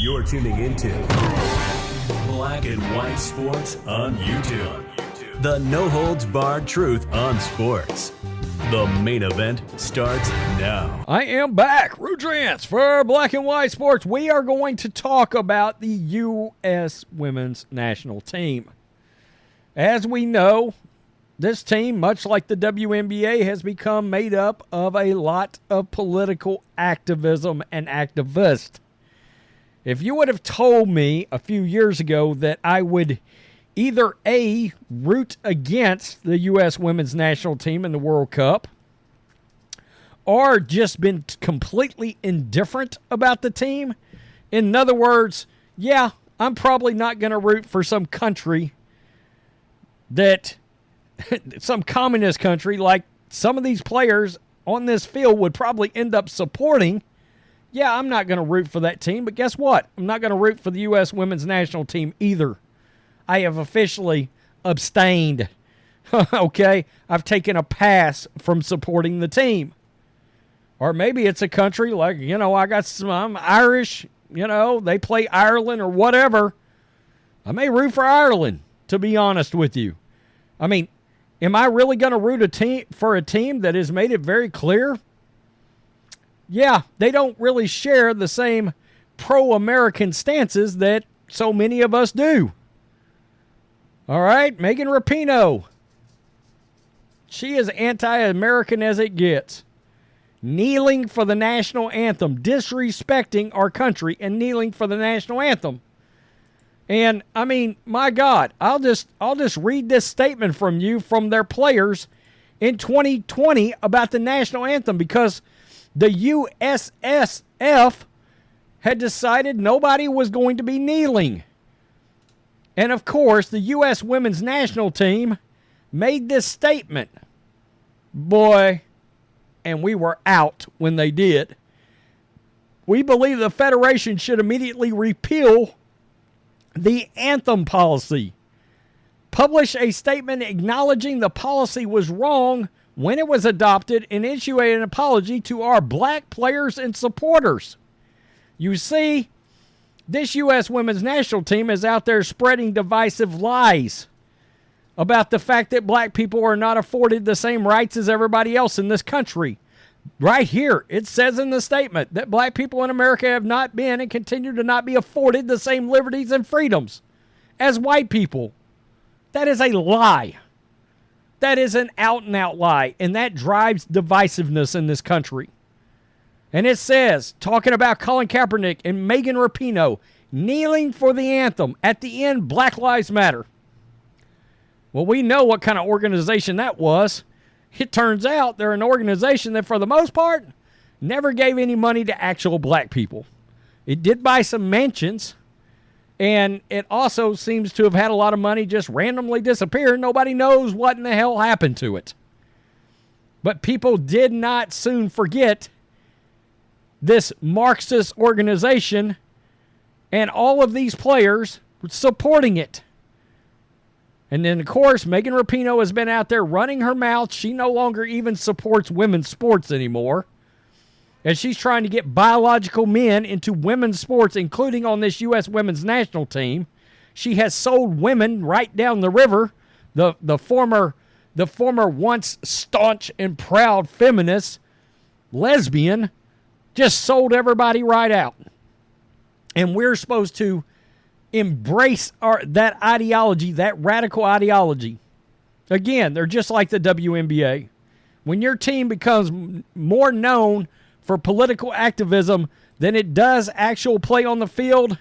You're tuning into Black and White Sports on YouTube. The no-holds-barred truth on sports. The main event starts now. I am back, Rudrance, for Black and White Sports. We are going to talk about the U.S. Women's National Team. As we know, this team, much like the WNBA, has become made up of a lot of political activism and activists. If you would have told me a few years ago that I would either A, root against the U.S. Women's National Team in the World Cup, or just been completely indifferent about the team, in other words, yeah, I'm probably not going to root for some country that, some communist country like some of these players on this field would probably end up supporting. Yeah, I'm not going to root for that team, but guess what? I'm not going to root for the U.S. Women's National Team either. I have officially abstained. Okay? I've taken a pass from supporting the team. Or maybe it's a country like, I'm Irish, they play Ireland or whatever. I may root for Ireland, to be honest with you. I mean, am I really going to root for a team that has made it very clear? Yeah, they don't really share the same pro-American stances that so many of us do. All right, Megan Rapinoe. She is anti-American as it gets. Kneeling for the national anthem, disrespecting our country and kneeling for the national anthem. And, I mean, my God, I'll just read this statement from their players in 2020 about the national anthem because the USSF had decided nobody was going to be kneeling. And, of course, the U.S. Women's National Team made this statement. Boy, and we were out when they did. We believe the Federation should immediately repeal the anthem policy. Publish a statement acknowledging the policy was wrong when it was adopted and issue an apology to our black players and supporters. You see, this U.S. Women's National Team is out there spreading divisive lies about the fact that black people are not afforded the same rights as everybody else in this country. Right here, it says in the statement that black people in America have not been and continue to not be afforded the same liberties and freedoms as white people. That is a lie. That is an out-and-out lie, and that drives divisiveness in this country. And it says, talking about Colin Kaepernick and Megan Rapinoe kneeling for the anthem. At the end, Black Lives Matter. Well, we know what kind of organization that was. It turns out they're an organization that, for the most part, never gave any money to actual black people. It did buy some mansions, and it also seems to have had a lot of money just randomly disappear. Nobody knows what in the hell happened to it. But people did not soon forget this Marxist organization and all of these players supporting it. And then, of course, Megan Rapinoe has been out there running her mouth. She no longer even supports women's sports anymore. And she's trying to get biological men into women's sports, including on this U.S. Women's National Team. She has sold women right down the river. The former once staunch and proud feminist, lesbian, just sold everybody right out. And we're supposed to embrace that ideology, that radical ideology. Again, they're just like the WNBA. When your team becomes more known for political activism than it does actual play on the field,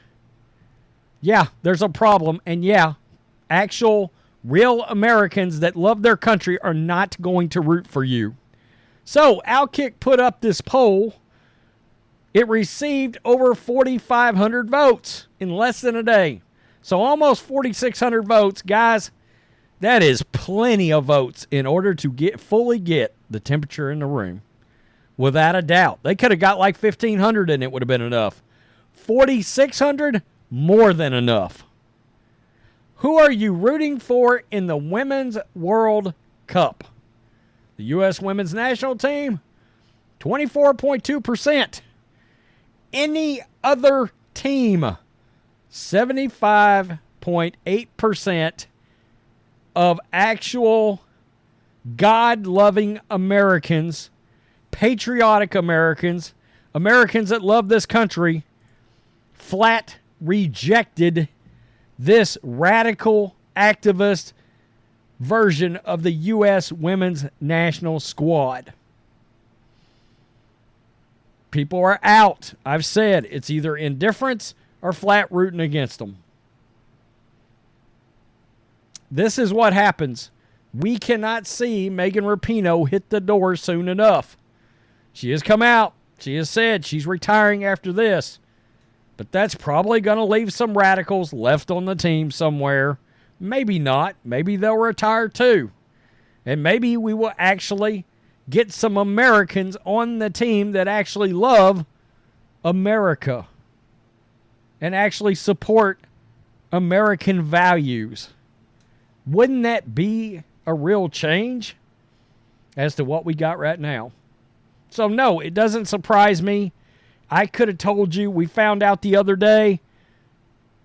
yeah, there's a problem. And yeah, actual real Americans that love their country are not going to root for you. So, Outkick put up this poll. It received over 4,500 votes in less than a day. So almost 4,600 votes. Guys, that is plenty of votes in order to fully get the temperature in the room. Without a doubt. They could have got like 1,500 and it would have been enough. 4,600, more than enough. Who are you rooting for in the Women's World Cup? The U.S. Women's National Team, 24.2%. Any other team, 75.8% of actual God-loving Americans, patriotic Americans, Americans that love this country, flat rejected this radical activist version of the U.S. women's national squad. People are out. I've said it's either indifference or flat rooting against them. This is what happens. We cannot see Megan Rapinoe hit the door soon enough. She has come out. She has said she's retiring after this. But that's probably going to leave some radicals left on the team somewhere. Maybe not. Maybe they'll retire too. And maybe we will actually get some Americans on the team that actually love America and actually support American values. Wouldn't that be a real change as to what we got right now? So no, it doesn't surprise me. I could have told you, we found out the other day,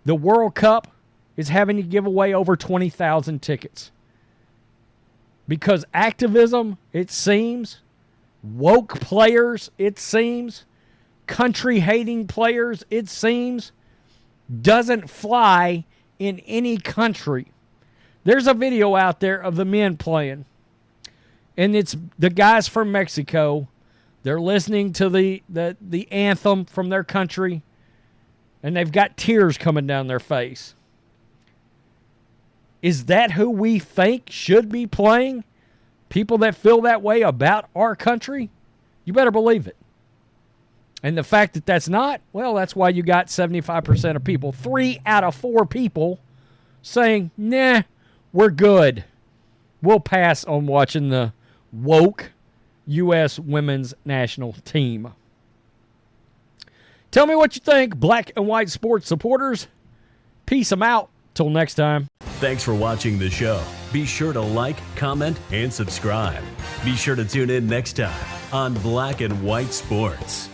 the World Cup is having to give away over 20,000 tickets. Because activism, it seems, woke players, it seems, country-hating players, it seems, doesn't fly in any country. There's a video out there of the men playing, and it's the guys from Mexico. They're listening to the anthem from their country, and they've got tears coming down their face. Is that who we think should be playing? People that feel that way about our country? You better believe it. And the fact that that's not, well, that's why you got 75% of people, 3 out of 4 people saying, nah, we're good. We'll pass on watching the woke U.S. women's national team. Tell me what you think, black and white sports supporters. Peace them out. Till next time. Thanks for watching the show. Be sure to like, comment, and subscribe. Be sure to tune in next time on Black and White Sports.